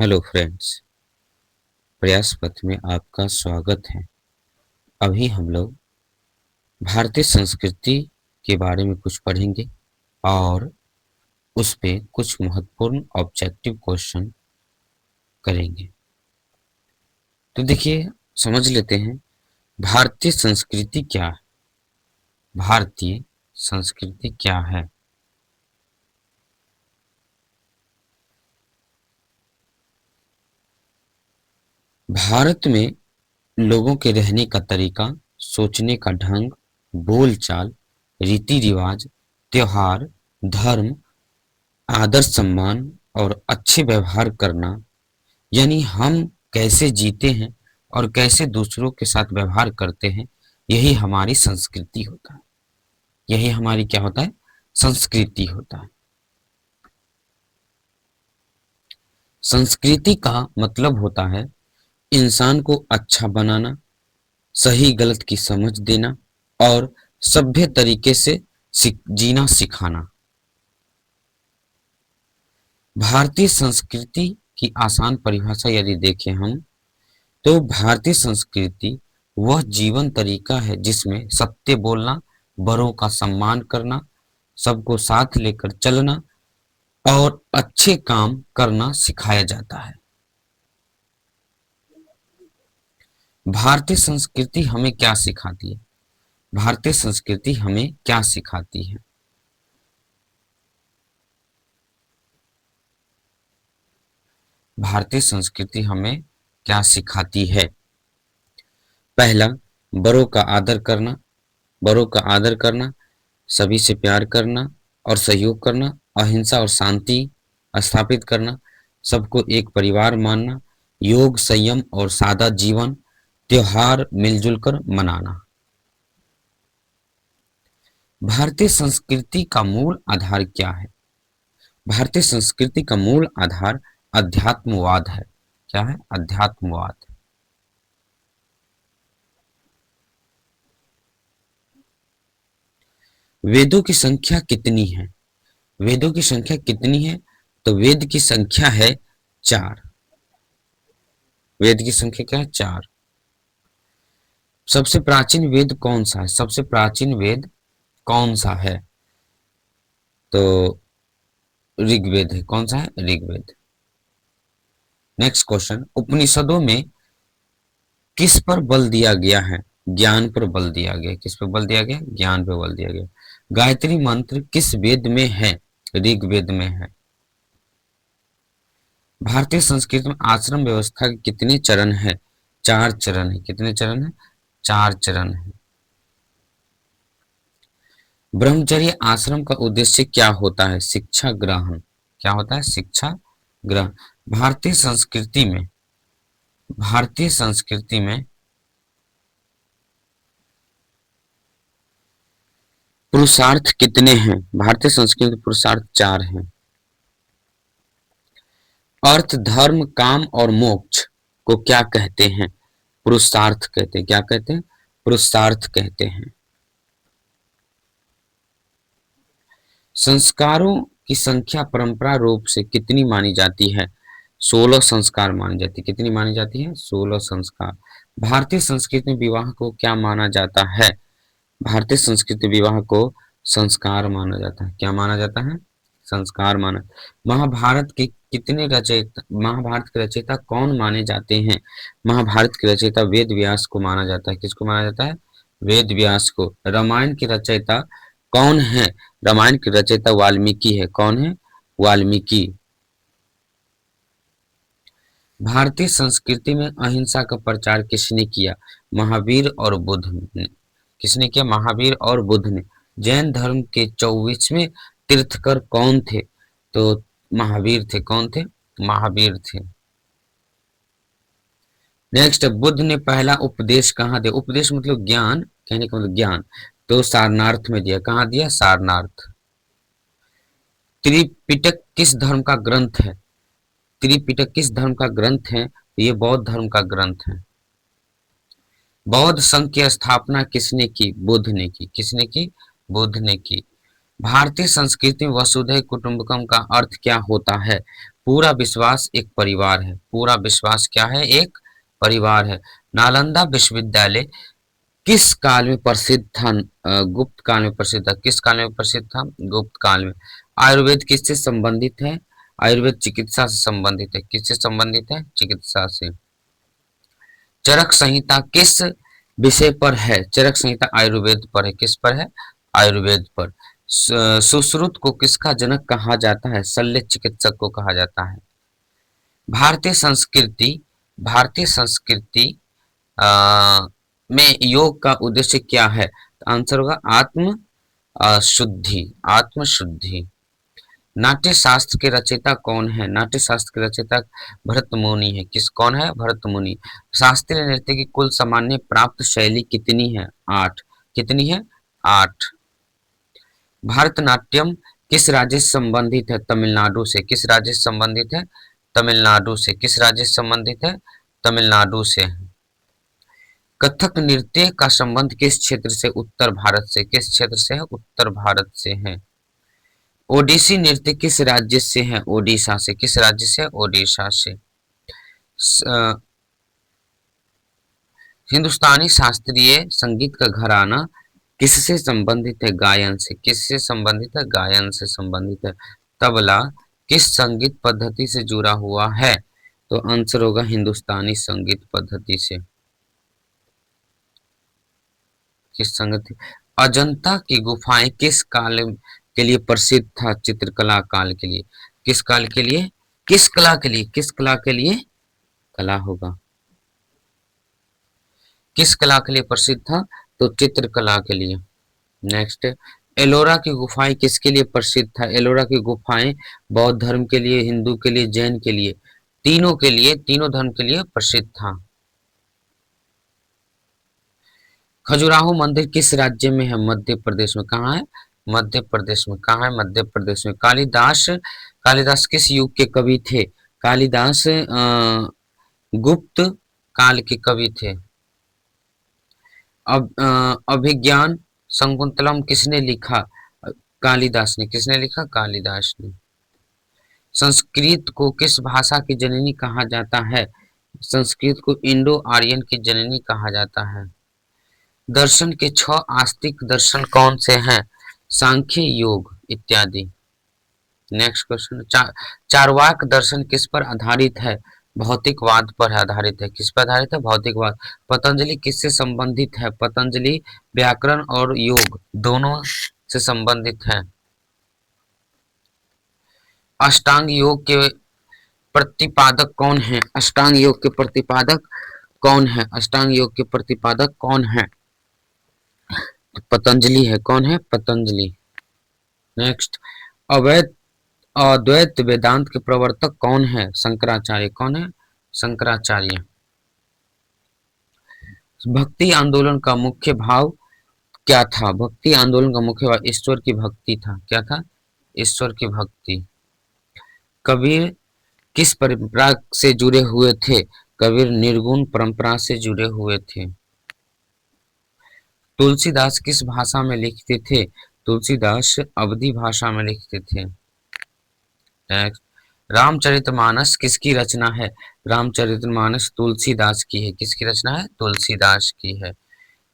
Hello friends. प्रयास पथ में आपका स्वागत है। अभी हम लोग भारतीय संस्कृति के बारे में कुछ पढ़ेंगे और उस पे कुछ महत्वपूर्ण ऑब्जेक्टिव क्वेश्चन करेंगे। तो देखिए, समझ लेते हैं भारतीय संस्कृति क्या है। भारतीय संस्कृति क्या है? भारत में लोगों के रहने का तरीका, सोचने का ढंग, बोलचाल, रीति रिवाज, त्योहार, धर्म, आदर सम्मान और अच्छे व्यवहार करना, यानी हम कैसे जीते हैं और कैसे दूसरों के साथ व्यवहार करते हैं, यही हमारी संस्कृति होता है। यही हमारी क्या होता है? संस्कृति होता है। संस्कृति का मतलब होता है इंसान को अच्छा बनाना, सही गलत की समझ देना और सभ्य तरीके से जीना सिखाना। भारतीय संस्कृति की आसान परिभाषा यदि देखें हम, तो भारतीय संस्कृति वह जीवन तरीका है जिसमें सत्य बोलना, बड़ों का सम्मान करना, सबको साथ लेकर चलना और अच्छे काम करना सिखाया जाता है। भारतीय संस्कृति हमें क्या सिखाती है? भारतीय संस्कृति हमें क्या सिखाती है? भारतीय संस्कृति हमें क्या सिखाती है? पहला, बड़ों का आदर करना। बड़ों का आदर करना, सभी से प्यार करना और सहयोग करना, अहिंसा और शांति स्थापित करना, सबको एक परिवार मानना, योग, संयम और सादा जीवन, त्योहार मिलजुल कर मनाना। भारतीय संस्कृति का मूल आधार क्या है? भारतीय संस्कृति का मूल आधार अध्यात्मवाद है। क्या है? अध्यात्मवाद। वेदों की संख्या कितनी है? वेदों की संख्या कितनी है? तो वेद की संख्या है 4। वेद की संख्या क्या है? 4। सबसे प्राचीन वेद कौन सा है? सबसे प्राचीन वेद कौन सा है? तो ऋग्वेद है। कौन सा है? ऋग्वेद। नेक्स्ट क्वेश्चन, उपनिषदों में किस पर बल दिया गया है? ज्ञान पर बल दिया गया। किस पर बल दिया गया? ज्ञान पर बल दिया गया। गायत्री मंत्र किस वेद में है? ऋग्वेद में है। भारतीय संस्कृति में आश्रम व्यवस्था के कितने चरण है? 4 चरण है। कितने चरण है? 4 चरण है। ब्रह्मचर्य आश्रम का उद्देश्य क्या होता है? शिक्षा ग्रहण। क्या होता है? शिक्षा ग्रहण। भारतीय संस्कृति में भारतीय संस्कृति में पुरुषार्थ कितने हैं? भारतीय संस्कृति में पुरुषार्थ 4 हैं। अर्थ, धर्म, काम और मोक्ष को क्या कहते हैं? पुरुषार्थ कहते हैं। क्या कहते हैं? पुरुषार्थ कहते हैं। संस्कारों की संख्या परंपरा रूप से कितनी मानी जाती है? 16 संस्कार मानी जाती है। कितनी मानी जाती है? 16 संस्कार। भारतीय संस्कृति में विवाह को क्या माना जाता है? भारतीय संस्कृति विवाह को संस्कार माना जाता है। क्या माना जाता है? संस्कार माना। महाभारत के कितने रचयिता महाभारत के रचयिता कौन माने जाते हैं? महाभारत के रचयिता वेद व्यास को माना जाता है। किसको माना जाता है? वेद व्यास को। रामायण के रचयिता कौन है? रामायण के रचयिता वाल्मीकि है। कौन है? वाल्मीकि। भारतीय संस्कृति में अहिंसा का प्रचार किसने किया? महावीर और बुद्ध ने। किसने किया? महावीर और बुद्ध ने। जैन धर्म के 24वें तीर्थकर कौन थे? तो महावीर थे। कौन थे? महावीर थे। नेक्स्ट, बुद्ध ने पहला उपदेश कहाँ दिया? उपदेश मतलब ज्ञान, कहने का मतलब ज्ञान। तो सारनाथ में दिया। कहाँ दिया? सारनाथ। त्रिपिटक किस धर्म का ग्रंथ है? त्रिपिटक किस धर्म का ग्रंथ है? ये बौद्ध धर्म का ग्रंथ है। बौद्ध संघ की स्थापना किसने की? बुद्ध ने की। किसने की? बुद्ध ने की। भारतीय संस्कृति में वसुधैव कुटुंबकम का अर्थ क्या होता है? पूरा विश्वास एक परिवार है। पूरा विश्वास क्या है? एक परिवार है। नालंदा विश्वविद्यालय किस काल में प्रसिद्ध था? गुप्त काल में प्रसिद्ध था। किस काल में प्रसिद्ध था? गुप्त काल में। आयुर्वेद किससे संबंधित है? आयुर्वेद चिकित्सा से संबंधित है। किससे संबंधित है? चिकित्सा से। चरक संहिता किस विषय पर है? चरक संहिता आयुर्वेद पर है। किस पर है? आयुर्वेद पर। सुश्रुत को किसका जनक कहा जाता है? शल्य चिकित्सक को कहा जाता है। भारतीय संस्कृति भारतीय संस्कृति में योग का उद्देश्य क्या है? तो आंसर होगा आत्म शुद्धि। आत्मशुद्धि। नाट्य शास्त्र के रचयिता कौन है? नाट्य शास्त्र के रचयिता भरत मुनि है। किस कौन है? भरत मुनि। शास्त्रीय नृत्य की कुल सामान्य प्राप्त शैली कितनी है? 8। कितनी है? 8। भारतनाट्यम किस राज्य से संबंधित है? तमिलनाडु से। किस राज्य से संबंधित है? तमिलनाडु से। किस राज्य से संबंधित है? तमिलनाडु से। कथक नृत्य का संबंध किस क्षेत्र से? उत्तर भारत से। किस क्षेत्र से है? उत्तर भारत से है। ओडिसी नृत्य किस राज्य से है? ओडिशा से। किस राज्य से? ओडिशा से। हिंदुस्तानी शास्त्रीय संगीत का घराना किससे संबंधित है? गायन से। किससे संबंधित है? गायन से संबंधित है। तबला किस संगीत पद्धति से जुड़ा हुआ है? तो आंसर होगा हिंदुस्तानी संगीत पद्धति से। किस संगीत? अजंता की गुफाएं किस काल के लिए प्रसिद्ध था? चित्रकला काल के लिए। किस काल के लिए? किस कला के लिए? किस कला के लिए? कला होगा। किस कला के लिए प्रसिद्ध था? तो चित्रकला के लिए। नेक्स्ट, एलोरा की गुफाएं किसके लिए प्रसिद्ध था? एलोरा की गुफाएं बौद्ध धर्म के लिए, हिंदू के लिए, जैन के लिए, तीनों के लिए, तीनों धर्म के लिए प्रसिद्ध था। खजुराहो मंदिर किस राज्य में है? मध्य प्रदेश में। कहाँ है? मध्य प्रदेश में। कहाँ है? मध्य प्रदेश में। कालिदास कालिदास किस युग के कवि थे? कालिदास गुप्त काल के कवि थे। अभिज्ञान शकुंतलम किसने लिखा? कालिदास ने। किसने लिखा? कालिदास ने। संस्कृत को किस भाषा की जननी कहा जाता है? संस्कृत को इंडो आर्यन की जननी कहा जाता है। दर्शन के 6 आस्तिक दर्शन कौन से हैं? सांख्य, योग इत्यादि। नेक्स्ट क्वेश्चन, चार्वाक दर्शन किस पर आधारित है? भौतिकवाद पर आधारित है। किस पर आधारित है? भौतिकवाद। पतंजलि किससे संबंधित है? पतंजलि व्याकरण और योग दोनों से संबंधित है। अष्टांग योग के प्रतिपादक कौन है? अष्टांग योग के प्रतिपादक कौन है? अष्टांग योग के प्रतिपादक कौन है? पतंजलि है। कौन है? पतंजलि। नेक्स्ट, अवैध अद्वैत वेदांत के प्रवर्तक कौन है? शंकराचार्य। कौन है? शंकराचार्य। भक्ति आंदोलन का मुख्य भाव क्या था? भक्ति आंदोलन का मुख्य भाव ईश्वर की भक्ति था। क्या था? ईश्वर की भक्ति। कबीर किस परंपरा से जुड़े हुए थे? कबीर निर्गुण परंपरा से जुड़े हुए थे। तुलसीदास किस भाषा में लिखते थे? तुलसीदास अवधी भाषा में लिखते थे। रामचरितमानस किसकी रचना है? रामचरितमानस तुलसीदास की है। किसकी रचना है? तुलसीदास की है।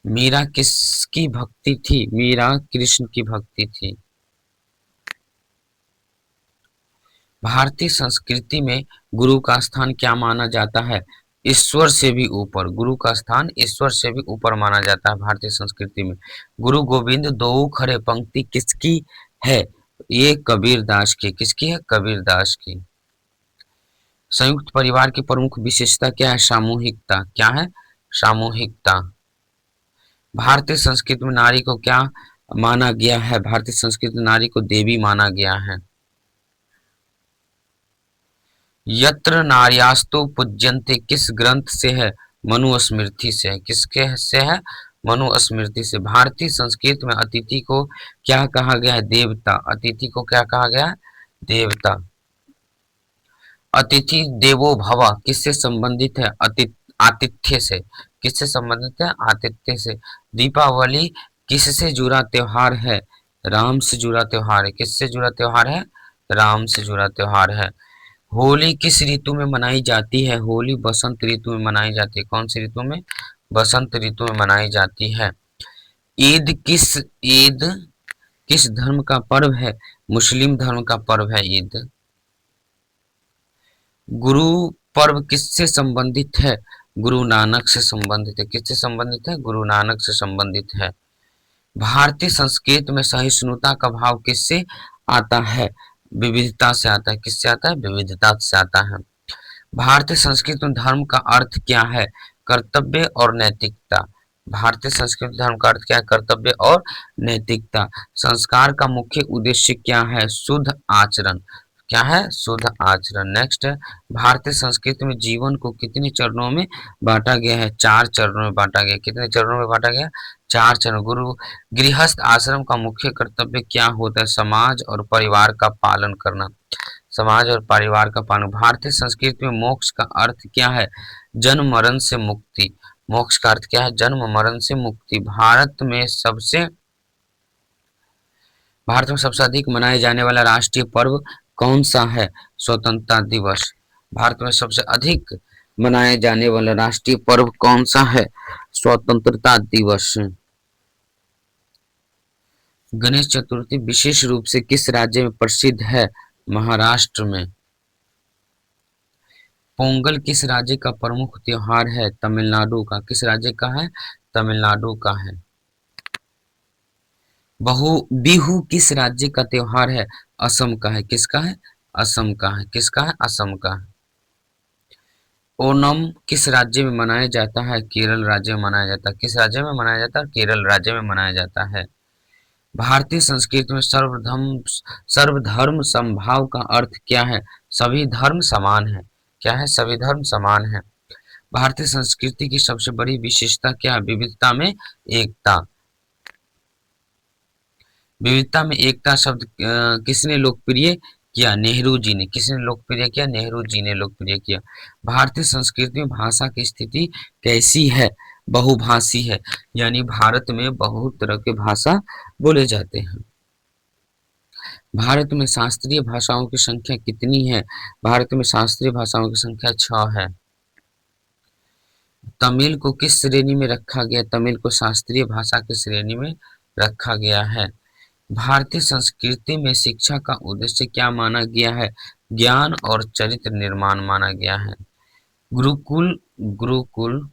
मीरा किसकी भक्ति थी? मीरा कृष्ण की भक्ति थी। भारतीय संस्कृति में गुरु का स्थान क्या माना जाता है? ईश्वर से भी ऊपर। गुरु का स्थान ईश्वर से भी ऊपर माना जाता है भारतीय संस्कृति में। गुरु गोविंद दोऊ खड़े पंक्ति किसकी है? ये कबीरदास की। किसकी है? कबीरदास की। संयुक्त परिवार की प्रमुख विशेषता क्या है? सामूहिकता। क्या है? सामूहिकता। भारतीय संस्कृति में नारी को क्या माना गया है? भारतीय संस्कृति में नारी को देवी माना गया है। यत्र नार्यास्तु पूज्यन्ते किस ग्रंथ से है? मनुस्मृति से है। किसके से है? मनुस्मृति से। भारतीय संस्कृति में अतिथि को क्या कहा गया है? देवता। अतिथि को क्या कहा गया है? देवता। अतिथि देवो भव किससे संबंधित है? आतिथ्य से। किससे संबंधित है? आतिथ्य से। दीपावली किससे जुड़ा त्योहार है? राम से जुड़ा त्योहार है। किससे जुड़ा त्योहार है? राम से जुड़ा त्योहार है। होली किस ऋतु में मनाई जाती है? होली बसंत ऋतु में मनाई जाती है। कौन सी ऋतु में? बसंत ऋतु में मनाई जाती है। ईद किस धर्म का पर्व है? मुस्लिम धर्म का पर्व है ईद। गुरु पर्व किससे संबंधित है? गुरु नानक से संबंधित है। किससे संबंधित है? गुरु नानक से संबंधित है। भारतीय संस्कृति में सहिष्णुता का भाव किससे आता है? विविधता से आता है। किससे आता है? विविधता से आता है। भारतीय संस्कृति में धर्म का अर्थ क्या है? कर्तव्य और नैतिकता। भारतीय संस्कृति धर्म का अर्थ क्या है? कर्तव्य और नैतिकता। संस्कार का मुख्य उद्देश्य क्या है? शुद्ध आचरण। क्या है? शुद्ध आचरण। नेक्स्ट है, भारतीय संस्कृति में जीवन को कितने चरणों में बांटा गया है? 4 चरणों में बांटा गया। कितने चरणों में बांटा गया? 4 चरण। गुरु गृहस्थ आश्रम का मुख्य कर्तव्य क्या होता है? समाज और परिवार का पालन करना। समाज और परिवार का पालन। भारतीय संस्कृति में मोक्ष का अर्थ क्या है? जन्म मरण से मुक्ति। मोक्ष का अर्थ क्या है? जन्म मरण से मुक्ति। भारत में सबसे अधिक मनाए जाने वाला राष्ट्रीय पर्व कौन सा है? स्वतंत्रता दिवस। भारत में सबसे अधिक मनाया जाने वाला राष्ट्रीय पर्व कौन सा है? स्वतंत्रता दिवस। गणेश चतुर्थी विशेष रूप से किस राज्य में प्रसिद्ध है? महाराष्ट्र में। पोंगल किस राज्य का प्रमुख त्योहार है? तमिलनाडु का। किस राज्य का है? तमिलनाडु का है। बिहू किस राज्य का त्योहार है? असम का है। किसका है? असम का है। किसका है? असम का है। ओणम किस राज्य में मनाया जाता है? केरल राज्य में मनाया जाता है। किस राज्य में मनाया जाता है? केरल राज्य में मनाया जाता है। भारतीय संस्कृति में सर्वधर्म समभाव का अर्थ क्या है? सभी धर्म समान है। क्या है? सभी धर्म समान है। भारतीय संस्कृति की सबसे बड़ी विशेषता क्या है? विविधता में एकता। विविधता में एकता शब्द किसने लोकप्रिय किया? नेहरू जी ने। किसने लोकप्रिय किया? नेहरू जी ने लोकप्रिय किया। भारतीय संस्कृति में भाषा की स्थिति कैसी है? बहुभाषी है, यानी भारत में बहुत तरह के भाषा बोले जाते हैं। भारत में शास्त्रीय भाषाओं की संख्या कितनी है? भारत में शास्त्रीय भाषाओं की संख्या 6 है। तमिल को किस श्रेणी में रखा गया? तमिल को शास्त्रीय भाषा की श्रेणी में रखा गया है। भारतीय संस्कृति में शिक्षा का उद्देश्य क्या माना गया है? ज्ञान और चरित्र निर्माण माना गया है। गुरुकुल गुरुकुल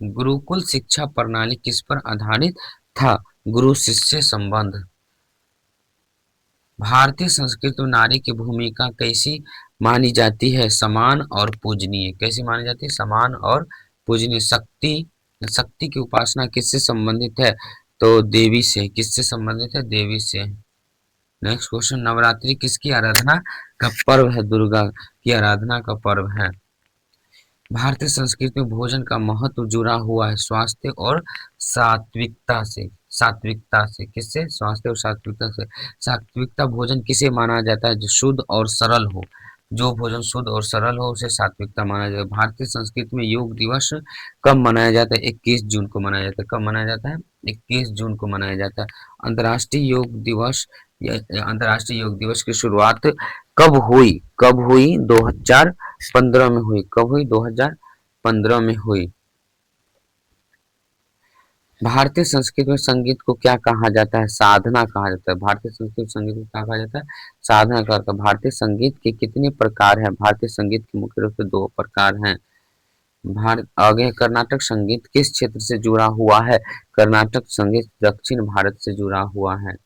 गुरुकुल शिक्षा प्रणाली किस पर आधारित था? गुरु शिष्य संबंध। भारतीय संस्कृति में नारी की भूमिका कैसी मानी जाती है? समान और पूजनीय। कैसी मानी जाती है? समान और पूजनीय। शक्ति की उपासना किससे संबंधित है? तो देवी से। किससे संबंधित है? देवी से। नेक्स्ट क्वेश्चन, नवरात्रि किसकी आराधना का पर्व है? दुर्गा की आराधना का पर्व है। भारतीय संस्कृति में भोजन का महत्व जुड़ा हुआ है स्वास्थ्य और सात्विकता से। सात्विकता से। किससे? स्वास्थ्य और सात्विकता से। सात्विकता भोजन किसे माना जाता है? जो शुद्ध और सरल हो। जो भोजन शुद्ध और सरल हो उसे सात्विकता माना जाता है। भारतीय संस्कृति में योग दिवस कब मनाया जाता है? 21 जून को मनाया जाता है। कब मनाया जाता है? 21 जून को मनाया जाता है। अंतर्राष्ट्रीय योग दिवस अंतर्राष्ट्रीय योग दिवस की शुरुआत कब हुई? 2015 में हुई। कब हुई? 2015 में हुई। भारतीय संस्कृति में संगीत को क्या कहा जाता है? साधना कहा जाता है। भारतीय संस्कृति में संगीत को क्या कहा जाता है? साधना कहा जाता है। भारतीय संगीत के कितने प्रकार हैं? भारतीय संगीत के मुख्य रूप से 2 प्रकार हैं। भारत आगे, कर्नाटक संगीत किस क्षेत्र से जुड़ा हुआ है? कर्नाटक संगीत दक्षिण भारत से जुड़ा हुआ है।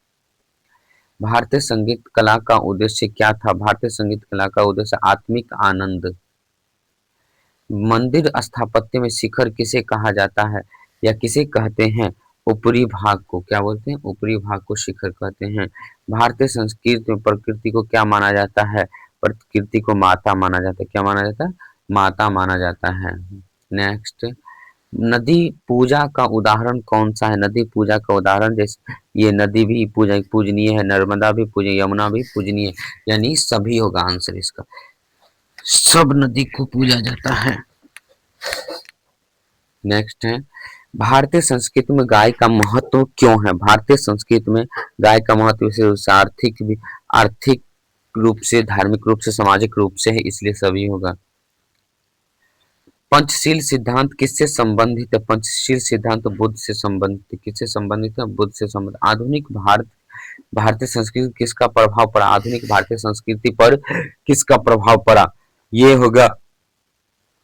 भारतीय संगीत कला का उद्देश्य क्या था? भारतीय संगीत कला का उद्देश्य आत्मिक आनंद। मंदिर स्थापत्य में शिखर किसे कहा जाता है या किसे कहते हैं? ऊपरी भाग को क्या बोलते हैं? ऊपरी भाग को शिखर कहते हैं। भारतीय संस्कृति में प्रकृति को क्या माना जाता है? प्रकृति को माता माना जाता है। क्या माना जाता है? माता माना जाता है। नेक्स्ट, नदी पूजा का उदाहरण कौन सा है? नदी पूजा का उदाहरण, जैसे ये नदी भी पूजनीय है, नर्मदा भी पूजनीय, यमुना भी पूजनीय, यानी सभी होगा आंसर इसका। सब नदी को पूजा जाता है। नेक्स्ट है, भारतीय संस्कृति में गाय का महत्व क्यों है? भारतीय संस्कृति में गाय का महत्व विशेष आर्थिक रूप से, धार्मिक रूप से, सामाजिक रूप से है, इसलिए सभी होगा। पंचशील सिद्धांत किससे संबंधित है? पंचशील सिद्धांत तो बुद्ध से संबंधित है। किससे संबंधित है? बुद्ध से संबंधित। आधुनिक भारतीय संस्कृति किसका प्रभाव पड़ा? आधुनिक भारतीय संस्कृति पर किसका प्रभाव पड़ा? ये होगा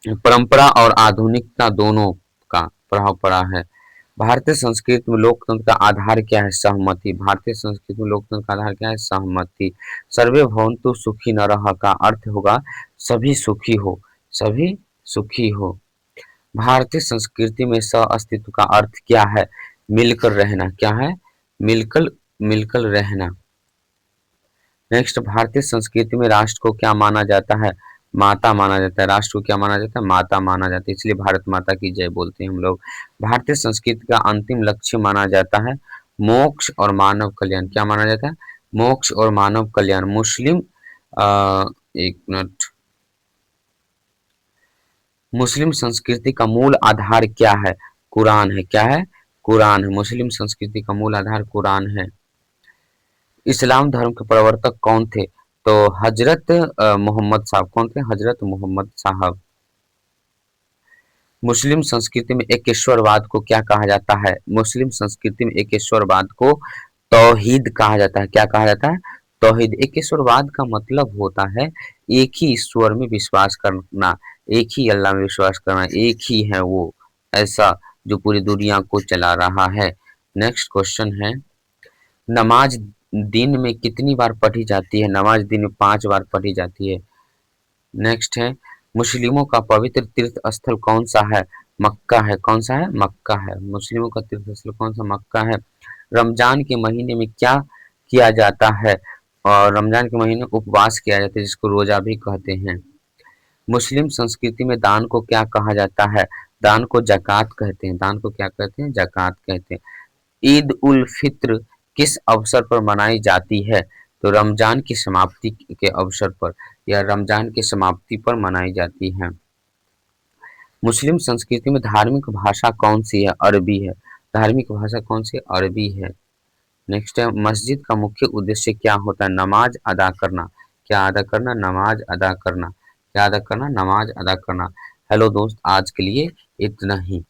परंपरा और आधुनिकता दोनों का प्रभाव पड़ा है। भारतीय संस्कृति में लोकतंत्र का आधार क्या है? सहमति। भारतीय संस्कृति में लोकतंत्र का आधार क्या है? सहमति। सर्वे भवन्तु सुखी नरः का अर्थ होगा सभी सुखी हो, सभी सुखी हो। भारतीय संस्कृति में सह अस्तित्व का अर्थ क्या है? मिलकर रहना। क्या है? मिलकर मिलकर रहना। नेक्स्ट, भारतीय संस्कृति में राष्ट्र को क्या माना जाता है? माता माना जाता है। राष्ट्र को क्या माना जाता है? माता माना जाता है, इसलिए भारत माता की जय बोलते हैं हम लोग। भारतीय संस्कृति का अंतिम लक्ष्य माना जाता है मोक्ष और मानव कल्याण। क्या माना जाता है? मोक्ष और मानव कल्याण। एक मिनट, मुस्लिम संस्कृति का मूल आधार क्या है? कुरान है। क्या है? कुरान है। मुस्लिम संस्कृति का मूल आधार कुरान है। इस्लाम धर्म के प्रवर्तक कौन थे? तो हजरत मोहम्मद साहब। कौन थे? हजरत मोहम्मद साहब। मुस्लिम संस्कृति में एकेश्वरवाद को क्या कहा जाता है? मुस्लिम संस्कृति में एकेश्वरवाद को तौहीद कहा जाता है। क्या कहा जाता है? तौहीद। एकेश्वरवाद का मतलब होता है एक ही ईश्वर में विश्वास करना, एक ही अल्लाह में विश्वास करना, एक ही है वो, ऐसा जो पूरी दुनिया को चला रहा है। नेक्स्ट क्वेश्चन है, नमाज दिन में कितनी बार पढ़ी जाती है? नमाज दिन में 5 बार पढ़ी जाती है। नेक्स्ट है, मुस्लिमों का पवित्र तीर्थ स्थल कौन सा है? मक्का है। कौन सा है? मक्का है। मुस्लिमों का तीर्थ स्थल कौन सा? मक्का है। रमजान के महीने में क्या किया जाता है? और रमजान के महीने उपवास किया जाता है, जिसको रोजा भी कहते हैं। मुस्लिम संस्कृति में दान को क्या कहा जाता है? दान को ज़कात कहते हैं। दान को क्या कहते हैं? ज़कात कहते हैं। ईद उल फित्र किस अवसर पर मनाई जाती है? तो रमजान की समाप्ति के अवसर पर, या रमजान की समाप्ति पर मनाई जाती है। मुस्लिम संस्कृति में धार्मिक भाषा कौन सी है? अरबी है। धार्मिक भाषा कौन सी? अरबी है। नेक्स्ट है, मस्जिद का मुख्य उद्देश्य क्या होता है? नमाज अदा करना। क्या अदा करना? नमाज अदा करना। क्या अदा करना? नमाज अदा करना। हेलो दोस्त, आज के लिए इतना ही।